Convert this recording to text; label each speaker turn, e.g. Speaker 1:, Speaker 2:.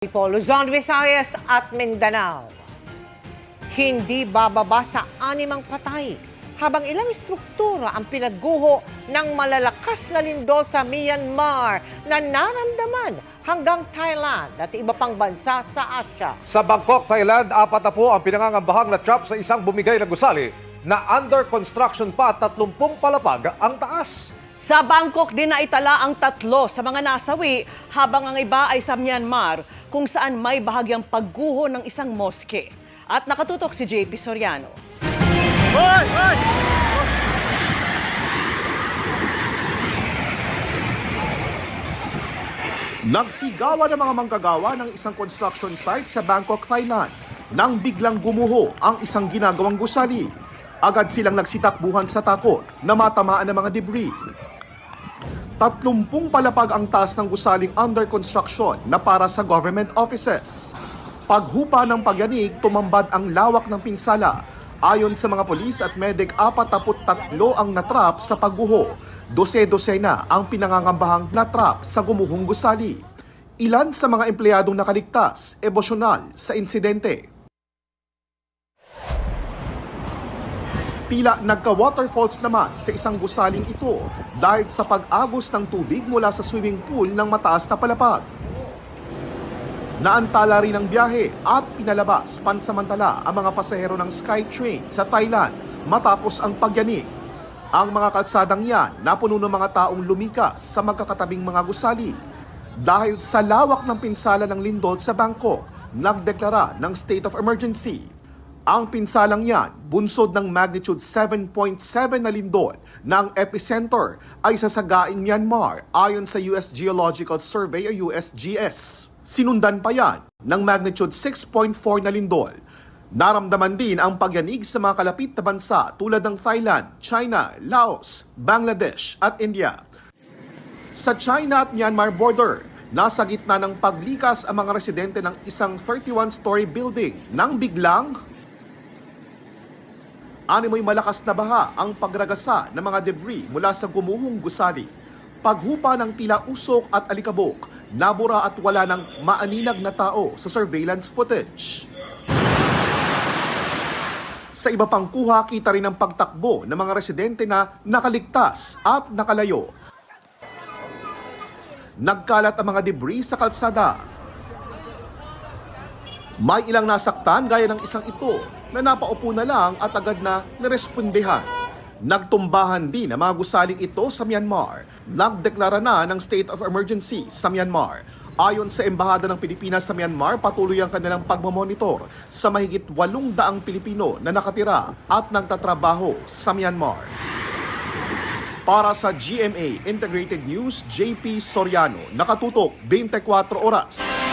Speaker 1: Luzon, Visayas at Mindanao. Hindi bababa sa 6 patay habang ilang istruktura ang pinagguho ng malalakas na lindol sa Myanmar na naramdaman hanggang Thailand at iba pang bansa sa Asya.
Speaker 2: Sa Bangkok, Thailand, 4 na po ang pinangangambahang na trap sa isang bumigay na gusali na under construction pa 30 palapag ang taas.
Speaker 3: Sa Bangkok din na itala ang 3 sa mga nasawi habang ang iba ay sa Myanmar kung saan may bahagyang pagguho ng isang moske. At nakatutok si JP Soriano.
Speaker 4: Nagsigawan ng mga manggagawa ng isang construction site sa Bangkok, Thailand nang biglang gumuho ang isang ginagawang gusali. Agad silang nagsitakbuhan sa takot na matamaan ng mga debris. 30 palapag ang taas ng gusaling under construction na para sa government offices. Paghupa ng pagyanig, tumambad ang lawak ng pinsala. Ayon sa mga polis at medic, 43 ang natrap sa pagguho. 12 na ang pinangangambahang natrap sa gumuhong gusali. Ilan sa mga empleyadong nakaligtas, emosyonal sa insidente. Tila nagka-waterfalls naman sa isang gusaling ito dahil sa pag-agos ng tubig mula sa swimming pool ng mataas na palapag. Naantala rin ang biyahe at pinalabas pansamantala ang mga pasahero ng SkyTrain sa Thailand matapos ang pagyanig. Ang mga kalsadang yan napuno ng mga taong lumikas sa magkakatabing mga gusali. Dahil sa lawak ng pinsala ng lindol sa Bangkok, nagdeklara ng state of emergency. Ang pinsalang yan, bunsod ng magnitude 7.7 na lindol ng epicenter ay sa Sagaing, Myanmar ayon sa US Geological Survey o USGS. Sinundan pa yan ng magnitude 6.4 na lindol. Naramdaman din ang pagyanig sa mga kalapit na bansa tulad ng Thailand, China, Laos, Bangladesh at India. Sa China at Myanmar border, nasa gitna ng paglikas ang mga residente ng isang 31-story building nang biglang animoy malakas na baha ang pagragasa ng mga debris mula sa gumuhong gusali. Paghupa ng tila usok at alikabok, nabura at wala ng maaninag na tao sa surveillance footage. Sa iba pang kuha, kita rin ang pagtakbo ng mga residente na nakaligtas at nakalayo. Nagkalat ang mga debris sa kalsada. May ilang nasaktan gaya ng isang ito na napaupo na lang at agad na nirespondehan. Nagtumbahan din ang mga gusaling ito sa Myanmar. Nagdeklara na ng state of emergency sa Myanmar. Ayon sa Embahada ng Pilipinas sa Myanmar, patuloy ang kanilang pagmamonitor sa mahigit 800 Pilipino na nakatira at nagtatrabaho sa Myanmar. Para sa GMA Integrated News, JP Soriano, nakatutok 24 oras.